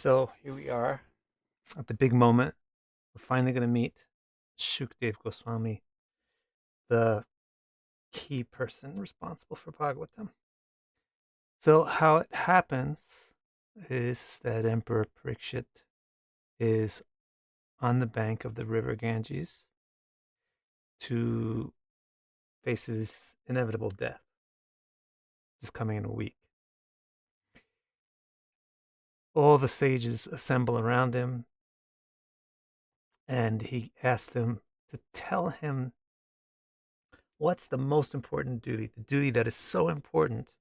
So here we are at the big moment. We're finally going to meet Shukdev Goswami, the key person responsible for Bhagavatam. So how it happens is that Emperor Parikshit is on the bank of the river Ganges to face his inevitable death, just coming in a week. All the sages assemble around him, and he asks them to tell him what's the most important duty, the duty that is so important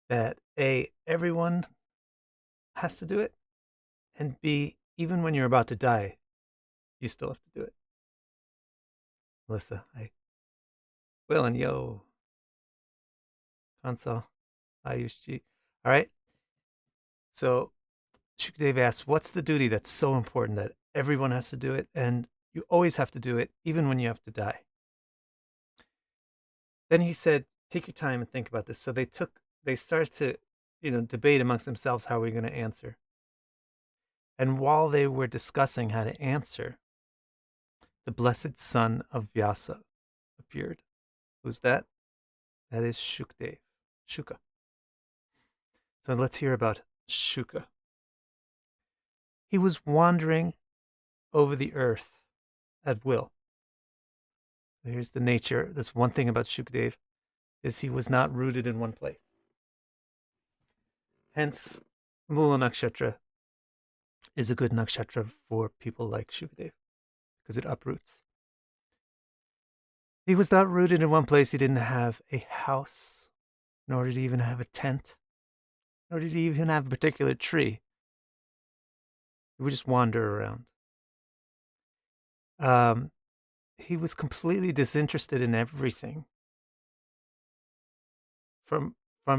that A, everyone has to do it, and B, even when you're about to die, you still have to do it. Melissa, hi. Will and yo. Kansal, Ayushji. All right. So Shukdev asks, what's the duty that's so important that everyone has to do it, and you always have to do it, even when you have to die? Then he said, take your time and think about this. So they started to, debate amongst themselves how we're going to answer. And while they were discussing how to answer, the blessed son of Vyasa appeared. Who's that? That is Shukdev, Shuka. So let's hear about Shuka. He was wandering over the earth at will. Here's the nature. This one thing about Shukdev is he was not rooted in one place. Hence, Mula Nakshatra is a good nakshatra for people like Shukdev because it uproots. He was not rooted in one place. He didn't have a house, nor did he even have a tent, nor did he even have a particular tree. He would just wander around. He was completely disinterested in everything. From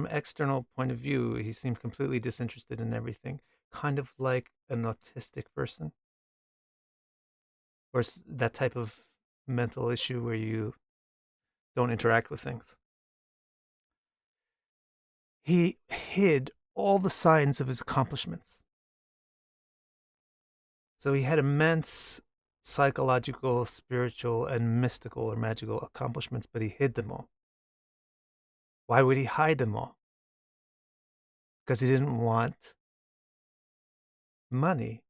external point of view, he seemed completely disinterested in everything, kind of like an autistic person, or that type of mental issue where you don't interact with things. He hid all the signs of his accomplishments. So he had immense psychological, spiritual, and mystical or magical accomplishments, but he hid them all. Why would he hide them all? Because he didn't want money,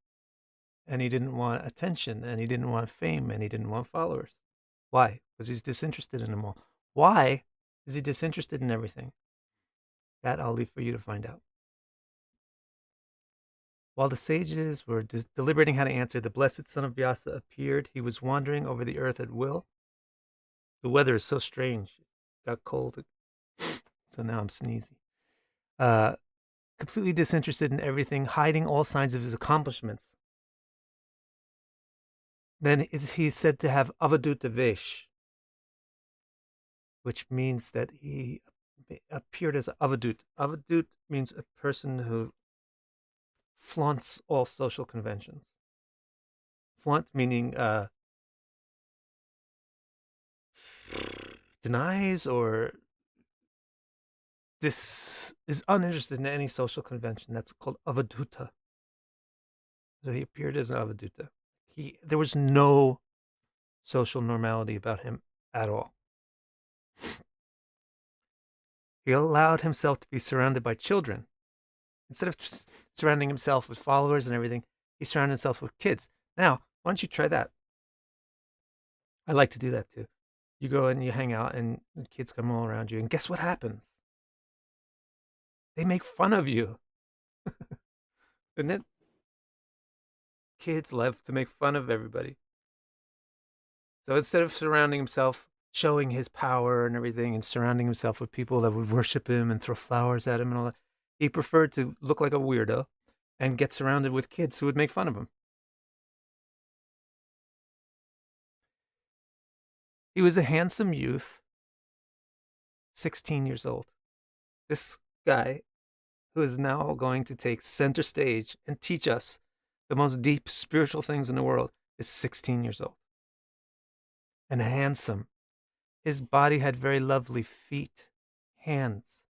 and he didn't want attention, and he didn't want fame, and he didn't want followers. Why? Because he's disinterested in them all. Why is he disinterested in everything? That I'll leave for you to find out. While the sages were deliberating how to answer, the blessed son of Vyasa appeared. He was wandering over the earth at will. The weather is so strange. It got cold, so now I'm sneezy. Completely disinterested in everything, hiding all signs of his accomplishments. Then he's said to have avaduta vesh, which means that he appeared as avadut. Avadut means a person who flaunts all social conventions. Flaunt meaning denies or this is uninterested in any social convention. That's called avaduta. So he appeared as an avaduta. There was no social normality about him at all. He allowed himself to be surrounded by children. Instead of surrounding himself with followers and everything, he surrounded himself with kids. Now, why don't you try that? I like to do that too. You go and you hang out and the kids come all around you, and guess what happens? They make fun of you. Isn't it? Kids love to make fun of everybody. So instead of surrounding himself, showing his power and everything, and surrounding himself with people that would worship him and throw flowers at him and all that, he preferred to look like a weirdo and get surrounded with kids who would make fun of him. He was a handsome youth, 16 years old. This guy, who is now going to take center stage and teach us the most deep spiritual things in the world, is 16 years old. And handsome. His body had very lovely feet, hands,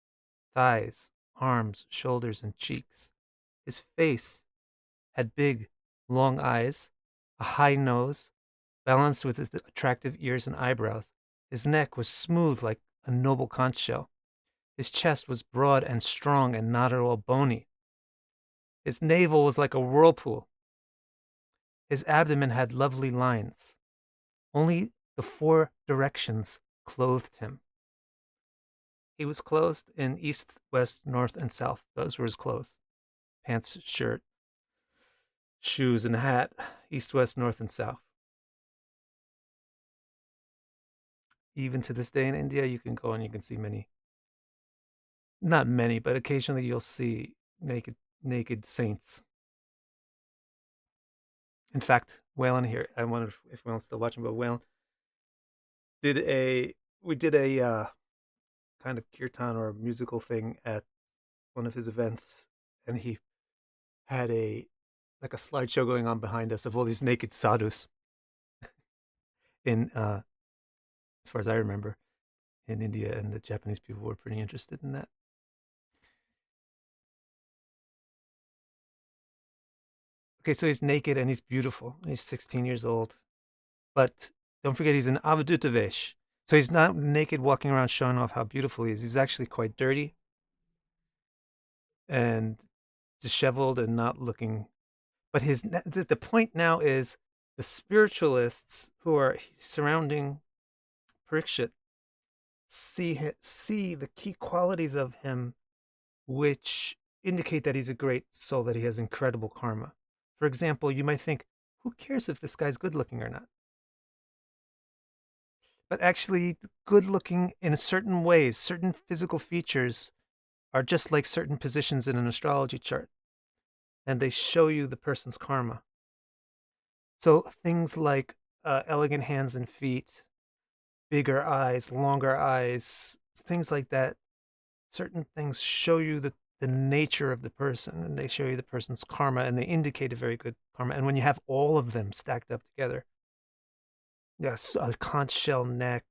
thighs, arms, shoulders, and cheeks. His face had big, long eyes, a high nose, balanced with his attractive ears and eyebrows. His neck was smooth like a noble conch shell. His chest was broad and strong and not at all bony. His navel was like a whirlpool. His abdomen had lovely lines. Only the 4 directions clothed him. He was clothed in east, west, north, and south. Those were his clothes. Pants, shirt, shoes, and hat. East, west, north, and south. Even to this day in India, you can go and you can see many. Not many, but occasionally you'll see naked saints. In fact, Waylon here, I wonder if Waylon's still watching, but Waylon we did a kind of kirtan or musical thing at one of his events, and he had a slideshow going on behind us of all these naked sadhus in as far as I remember in India, and the Japanese people were pretty interested in that. Okay, so he's naked and he's beautiful. He's 16 years old, but don't forget he's an avaduta vesh. So he's not naked walking around showing off how beautiful he is. He's actually quite dirty and disheveled and not looking. But the point now is the spiritualists who are surrounding Parikshit see the key qualities of him which indicate that he's a great soul, that he has incredible karma. For example, you might think, who cares if this guy's good looking or not? But actually, good looking in certain ways, certain physical features are just like certain positions in an astrology chart, and they show you the person's karma. So things like elegant hands and feet, bigger eyes, longer eyes, things like that, certain things show you the nature of the person, and they show you the person's karma, and they indicate a very good karma. And when you have all of them stacked up together, yes, a conch shell neck,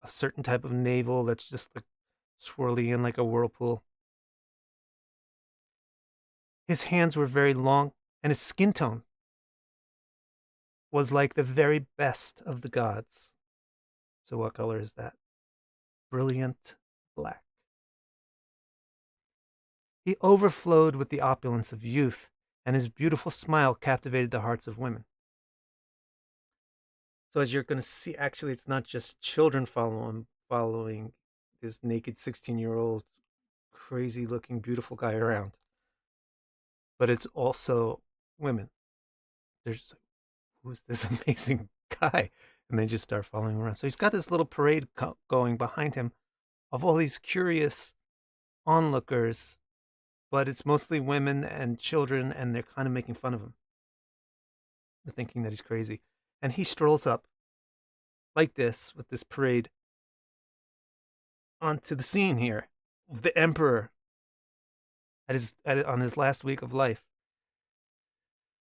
a certain type of navel that's just like swirly in like a whirlpool. His hands were very long, and his skin tone was like the very best of the gods. So what color is that? Brilliant black. He overflowed with the opulence of youth, and his beautiful smile captivated the hearts of women. So as you're going to see, actually, it's not just children following this naked 16-year-old, crazy-looking, beautiful guy around, but it's also women. There's, who's this amazing guy? And they just start following him around. So he's got this little parade going behind him of all these curious onlookers, but it's mostly women and children, and they're kind of making fun of him. They're thinking that he's crazy. And he strolls up like this with this parade onto the scene here. The emperor on his last week of life.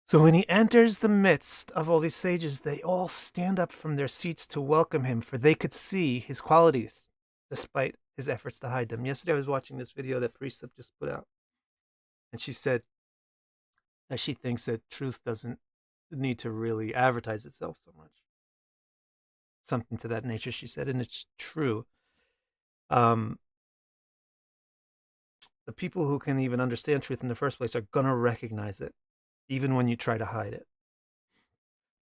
So when he enters the midst of all these sages, they all stand up from their seats to welcome him, for they could see his qualities, despite his efforts to hide them. Yesterday I was watching this video that Precept just put out, and she said that she thinks that truth doesn't need to really advertise itself so much. Something to that nature, she said, and it's true. The people who can even understand truth in the first place are going to recognize it, even when you try to hide it.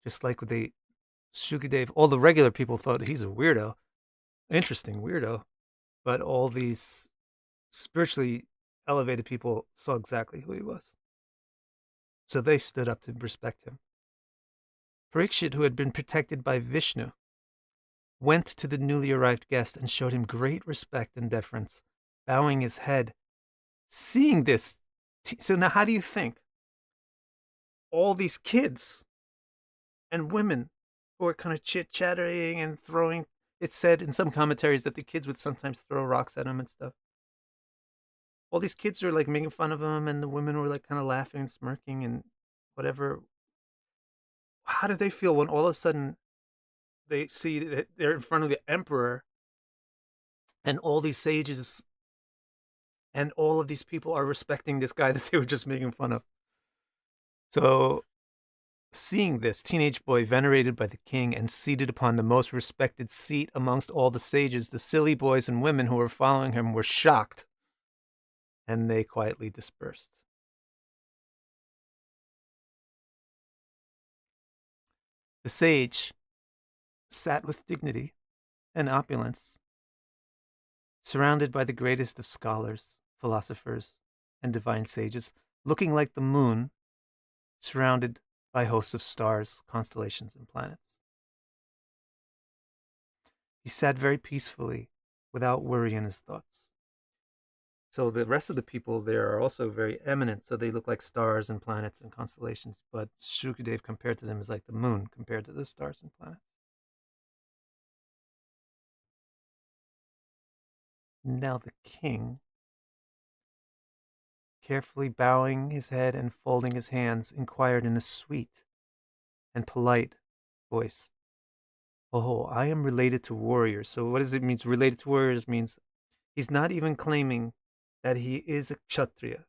Just like with the Shukadev, all the regular people thought he's a weirdo, interesting weirdo, but all these spiritually elevated people saw exactly who he was. So they stood up to respect him. Parikshit, who had been protected by Vishnu, went to the newly arrived guest and showed him great respect and deference, bowing his head. Seeing this, so now how do you think? All these kids and women who are kind of chit-chattering and throwing, it's said in some commentaries that the kids would sometimes throw rocks at him and stuff. All these kids are like making fun of him, and the women were like kind of laughing and smirking and whatever. How do they feel when all of a sudden they see that they're in front of the emperor and all these sages and all of these people are respecting this guy that they were just making fun of? So, seeing this, teenage boy venerated by the king and seated upon the most respected seat amongst all the sages, the silly boys and women who were following him were shocked, and they quietly dispersed. The sage sat with dignity and opulence, surrounded by the greatest of scholars, philosophers, and divine sages, looking like the moon, surrounded by hosts of stars, constellations, and planets. He sat very peacefully, without worry in his thoughts. So the rest of the people there are also very eminent, so they look like stars and planets and constellations, but Shukadev compared to them is like the moon compared to the stars and planets. Now the king, carefully bowing his head and folding his hands, inquired in a sweet and polite voice, "Oh, I am related to warriors." So what does it mean? Related to warriors means he's not even claiming that he is a Kshatriya.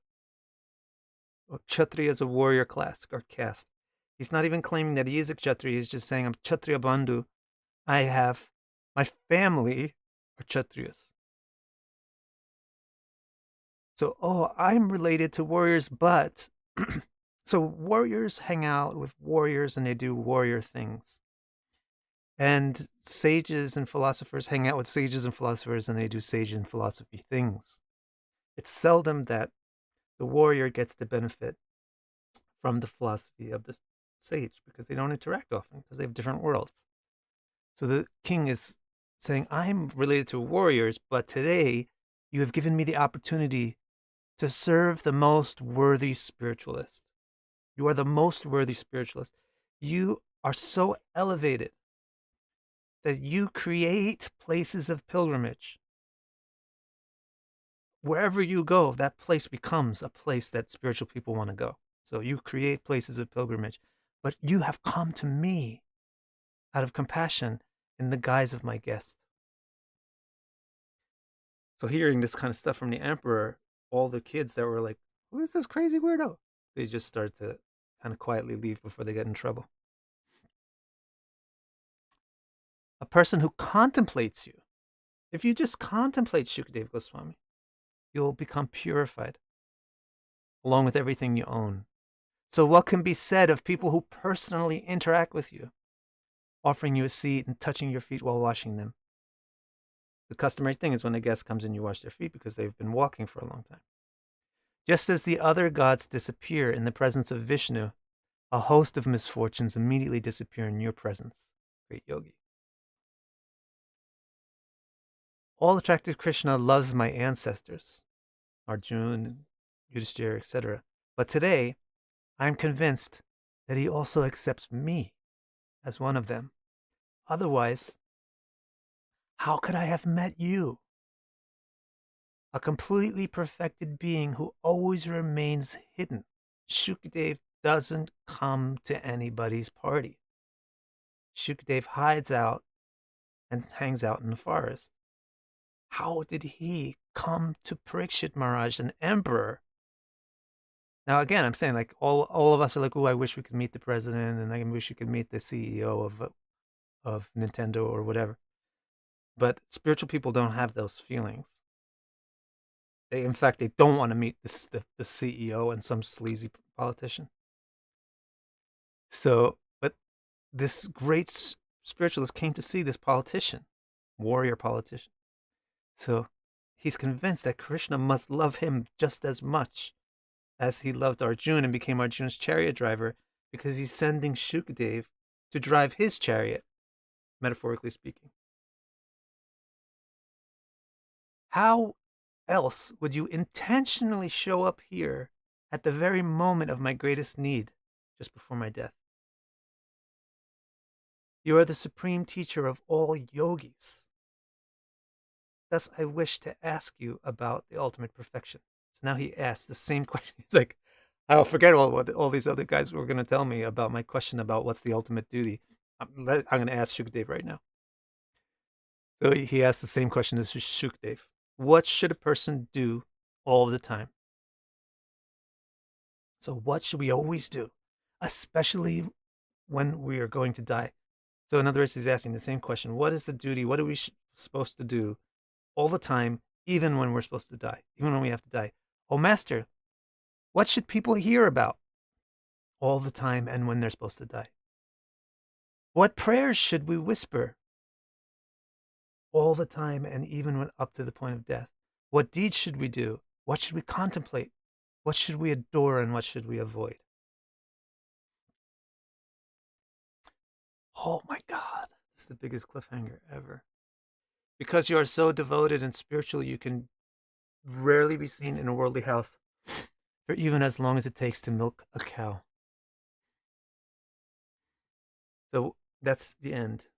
Kshatriya is a warrior class or caste. He's not even claiming that he is a Kshatriya. He's just saying, I'm Kshatriya Bandhu. I have, my family are Kshatriyas. So, I'm related to warriors, but so warriors hang out with warriors and they do warrior things. And sages and philosophers hang out with sages and philosophers and they do sage and philosophy things. It's seldom that the warrior gets the benefit from the philosophy of the sage because they don't interact often because they have different worlds. So the king is saying, I'm related to warriors, but today you have given me the opportunity to serve the most worthy spiritualist. You are the most worthy spiritualist. You are so elevated that you create places of pilgrimage. Wherever you go, that place becomes a place that spiritual people want to go. So you create places of pilgrimage, but you have come to me out of compassion in the guise of my guest. So hearing this kind of stuff from the emperor, all the kids that were like, who is this crazy weirdo? They just start to kind of quietly leave before they get in trouble. A person who contemplates you, if you just contemplate Shukadev Goswami, you'll become purified, along with everything you own. So what can be said of people who personally interact with you, offering you a seat and touching your feet while washing them? The customary thing is when a guest comes in, you wash their feet because they've been walking for a long time. Just as the other gods disappear in the presence of Vishnu, a host of misfortunes immediately disappear in your presence, great yogi. All attractive Krishna loves my ancestors, Arjuna, Yudhishthira, etc. But today, I am convinced that he also accepts me as one of them. Otherwise, how could I have met you? A completely perfected being who always remains hidden. Shukadev doesn't come to anybody's party. Shukadev hides out and hangs out in the forest. How did he come to Parikshit Maharaj, an emperor? Now, again, I'm saying like all of us are like, oh, I wish we could meet the president, and I wish we could meet the CEO of Nintendo or whatever. But spiritual people don't have those feelings. In fact, they don't want to meet the CEO and some sleazy politician. So, but this great spiritualist came to see this politician, warrior politician. So he's convinced that Krishna must love him just as much as he loved Arjuna and became Arjuna's chariot driver, because he's sending Shukadev to drive his chariot, metaphorically speaking. How else would you intentionally show up here at the very moment of my greatest need, just before my death? You are the supreme teacher of all yogis. Thus, I wish to ask you about the ultimate perfection. So now he asks the same question. He's like, I'll forget all these other guys were going to tell me about my question about what's the ultimate duty. I'm going to ask Shukadev right now. So he asks the same question as Shukadev. What should a person do all the time? So what should we always do? especially when we are going to die. So in other words, he's asking the same question: what is the duty? What are we supposed to do all the time, even when we're supposed to die, even when we have to die? Oh, Master, what should people hear about all the time and when they're supposed to die? What prayers should we whisper all the time and even when up to the point of death? What deeds should we do? What should we contemplate? What should we adore and what should we avoid? Oh my God, this is the biggest cliffhanger ever. Because you are so devoted and spiritual, you can rarely be seen in a worldly house for even as long as it takes to milk a cow. So that's the end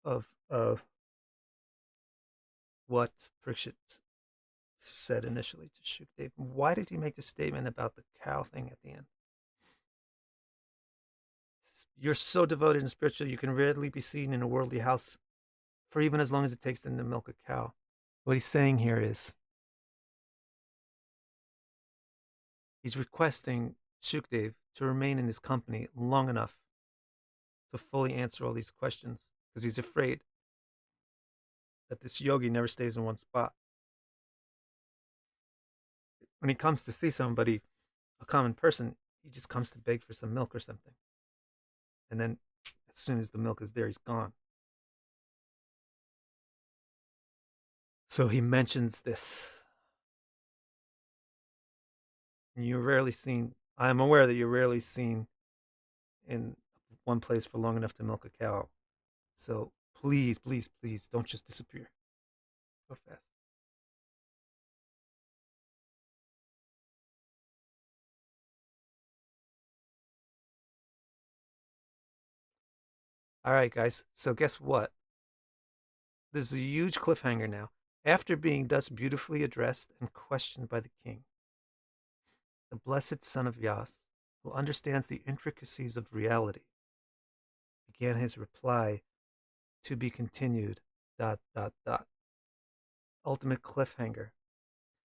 of what Parikshit said initially to Shukdev. Why did he make the statement about the cow thing at the end? You're so devoted and spiritual, you can rarely be seen in a worldly house for even as long as it takes them to milk a cow. What he's saying here is he's requesting Shukdev to remain in his company long enough to fully answer all these questions because he's afraid that this yogi never stays in one spot. When he comes to see somebody, a common person, he just comes to beg for some milk or something. And then as soon as the milk is there, he's gone. So he mentions this. You're rarely seen, I'm aware that you're rarely seen in one place for long enough to milk a cow. So please, please, please don't just disappear so fast. All right, guys. So guess what? This is a huge cliffhanger now. After being thus beautifully addressed and questioned by the king, the blessed son of Vyas, who understands the intricacies of reality, began his reply to be continued. ... Ultimate cliffhanger.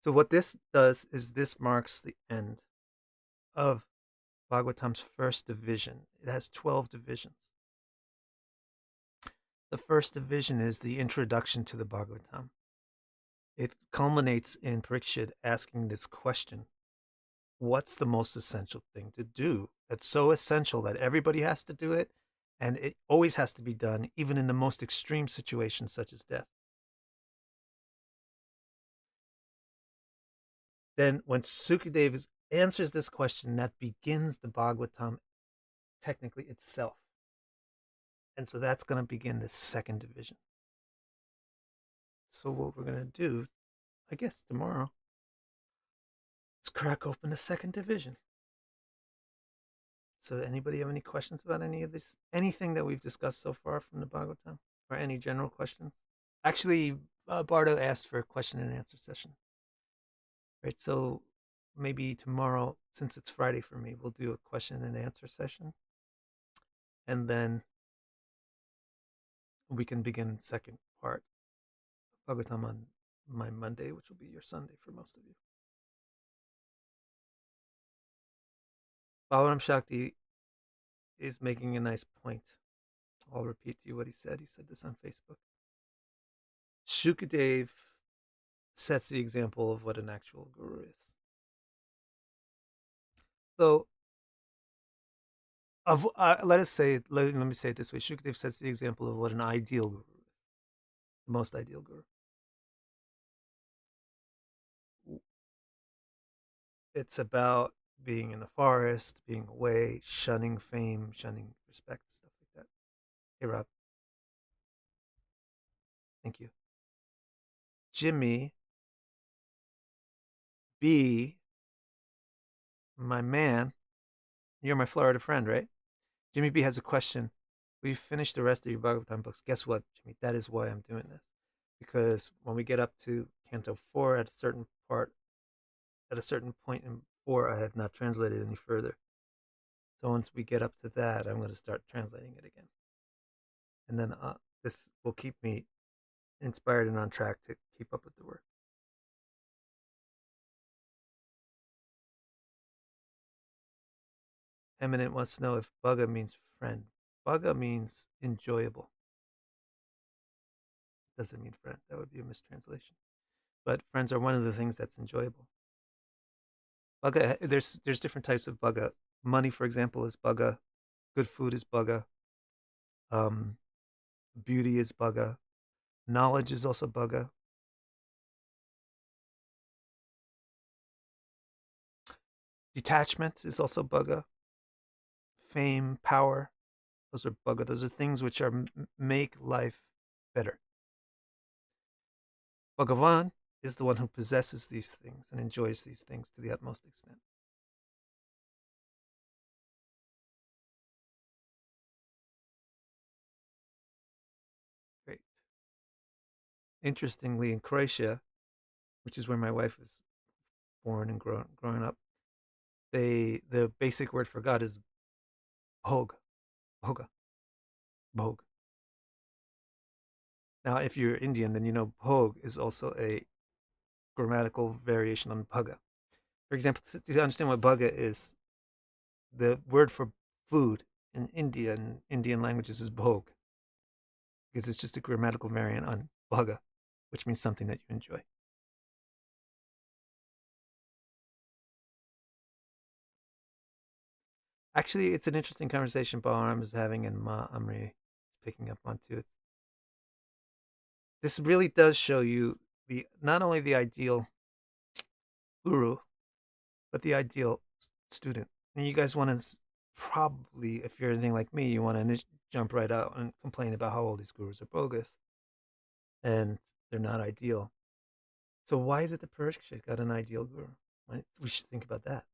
So what this does is this marks the end of Bhagavatam's first division. It has 12 divisions. The first division is the introduction to the Bhagavatam. It culminates in Parikshit asking this question: what's the most essential thing to do? That's so essential that everybody has to do it, and it always has to be done, even in the most extreme situations such as death. Then when Sukadev answers this question, that begins the Bhagavatam technically itself. And so that's going to begin the second division. So what we're going to do, I guess tomorrow, is crack open the second division. So anybody have any questions about any of this, anything that we've discussed so far from the Bhagavatam, or any general questions? Actually, Bardo asked for a question and answer session. Right, so maybe tomorrow, since it's Friday for me, we'll do a question and answer session. And then we can begin second part of Bhagavatam on my Monday, which will be your Sunday for most of you. Balaram Shakti is making a nice point. I'll repeat to you what he said. He said this on Facebook. Shukadev sets the example of what an actual guru is. So, let me say it this way. Shukadev sets the example of what an ideal guru is, the most ideal guru. It's about being in the forest, being away, shunning fame, shunning respect, stuff like that. Hey, Rob. Thank you. Jimmy B, my man, you're my Florida friend, right? Jimmy B has a question. We've finished the rest of your Bhagavatam books. Guess what, Jimmy? That is why I'm doing this. Because when we get up to Canto 4 at a certain point in 4, I have not translated any further. So once we get up to that, I'm going to start translating it again. And then this will keep me inspired and on track to keep up with the work. Eminent wants to know if bhaga means friend. Bhaga means enjoyable. Doesn't mean friend. That would be a mistranslation. But friends are one of the things that's enjoyable. Bhaga, there's different types of bhaga. Money, for example, is bhaga. Good food is bhaga. Um, Beauty is bhaga. Knowledge is also bhaga. Detachment is also bhaga. Fame, power, those are bhaga. Those are things which are make life better. Bhagavan is the one who possesses these things and enjoys these things to the utmost extent. Great. Interestingly, in Croatia, which is where my wife was born and growing up, the basic word for God is Bhog, Bhoga, Bhog. Now, if you're Indian, then you know Bhog is also a grammatical variation on Bhaga. For example, to understand what Bhaga is, the word for food in India and Indian languages is Bhog, because it's just a grammatical variant on Bhaga, which means something that you enjoy. Actually, it's an interesting conversation Balaram is having and Ma Amri is picking up on too. This really does show you the not only the ideal guru, but the ideal student. And you guys want to probably, if you're anything like me, you want to jump right out and complain about how all these gurus are bogus and they're not ideal. So why is it the Parikshit got an ideal guru? We should think about that.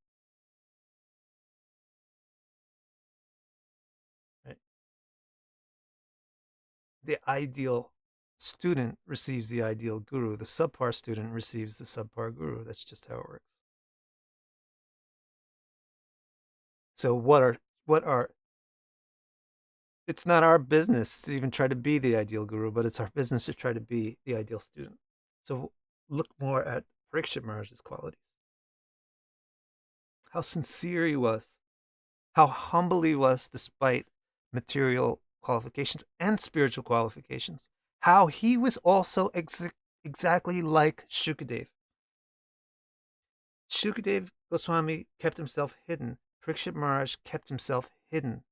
Right? The ideal student receives the ideal guru. The subpar student receives the subpar guru. That's just how it works. So what are it's not our business to even try to be the ideal guru, but it's our business to try to be the ideal student. So look more at Parikshit Maharaj's qualities. How sincere he was, how humble he was despite material qualifications and spiritual qualifications. How he was also exactly like Shukadev. Shukadev Goswami kept himself hidden. Parikshit Maharaj kept himself hidden.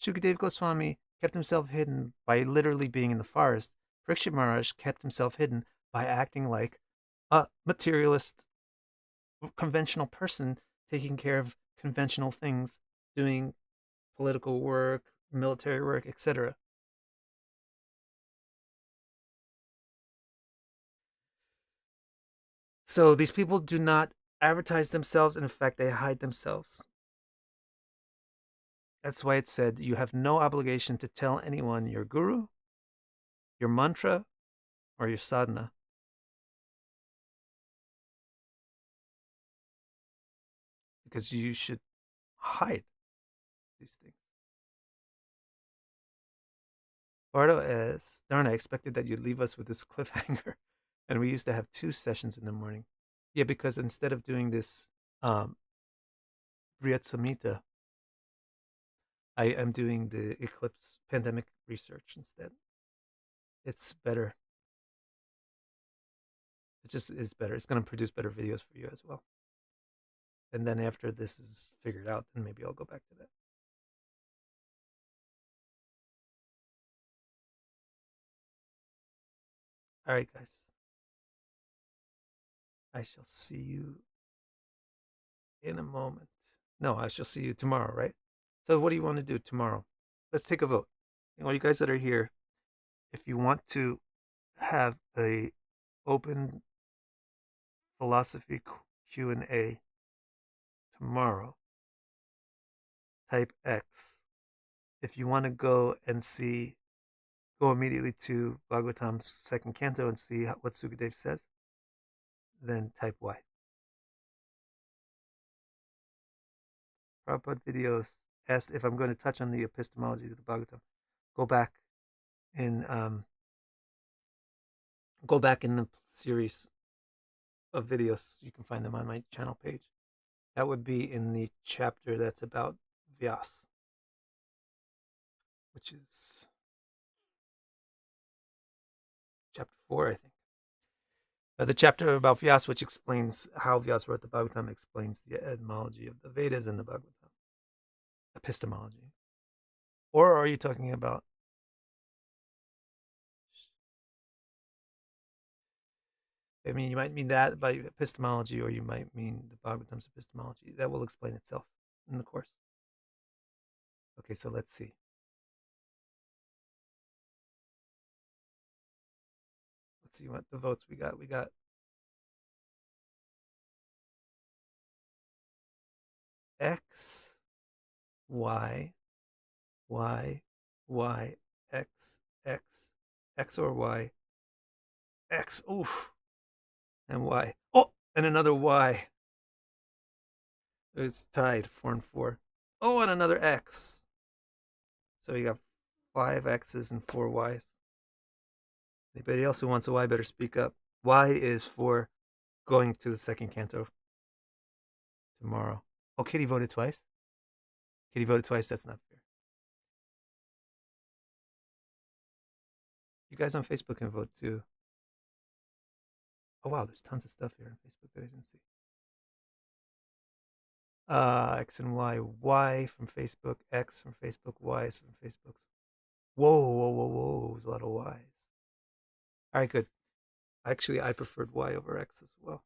Shukadev Goswami kept himself hidden by literally being in the forest. Parikshit Maharaj kept himself hidden by acting like a materialist, conventional person, taking care of conventional things, doing political work, military work, etc. So these people do not advertise themselves, and in fact, they hide themselves. That's why it said you have no obligation to tell anyone your guru, your mantra, or your sadhana. Because you should hide these things. Bardo asks, darn, I expected that you'd leave us with this cliffhanger. And we used to have 2 sessions in the morning. Yeah, because instead of doing this Briyat Samhita, I am doing the eclipse pandemic research instead. It's better. It just is better. It's going to produce better videos for you as well. And then after this is figured out, then maybe I'll go back to that. All right, guys. I shall see you in a moment. No, I shall see you tomorrow, right? So what do you want to do tomorrow? Let's take a vote. All you guys that are here, if you want to have a open philosophy Q&A tomorrow, type X. If you want to go and go immediately to Bhagavatam's 2nd canto and see what Sukadev says, then type Y. Prabhupada videos asked if I'm going to touch on the epistemology of the Bhagavatam. Go back in the series of videos. You can find them on my channel page. That would be in the chapter that's about Vyas, which is chapter 4, I think. The chapter about Vyas, which explains how Vyas wrote the Bhagavatam, explains the etymology of the Vedas and the Bhagavatam, epistemology. Or are you talking about? I mean, you might mean that by epistemology, or you might mean the Bhagavatam's epistemology. That will explain itself in the course. Okay, so let's see. Let's see what the votes we got. We got X, Y, Y, Y, X, X, X or Y, X, oof, and Y. Oh, and another Y. It's tied 4 and 4. Oh, and another X. So you got 5 X's and 4 Y's. Anybody else who wants a Y better speak up. Y is for going to the second canto tomorrow. Oh, Kitty voted twice? Kitty voted twice? That's not fair. You guys on Facebook can vote too. Oh, wow, there's tons of stuff here on Facebook that I didn't see. X and Y. Y from Facebook, X from Facebook, Y is from Facebook. Whoa, whoa, whoa, whoa. There's a lot of Y's. All right, good. Actually, I preferred Y over X as well.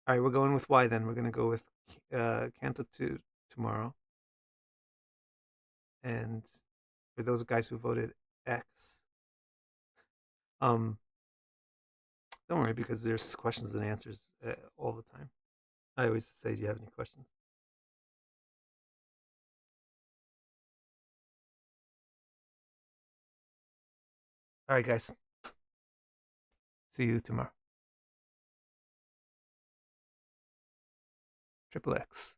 All right, we're going with Y then. We're going to go with Canto 2 tomorrow. And for those guys who voted X, don't worry, because there's questions and answers all the time. I always say, do you have any questions? All right, guys. See you tomorrow. Triple X.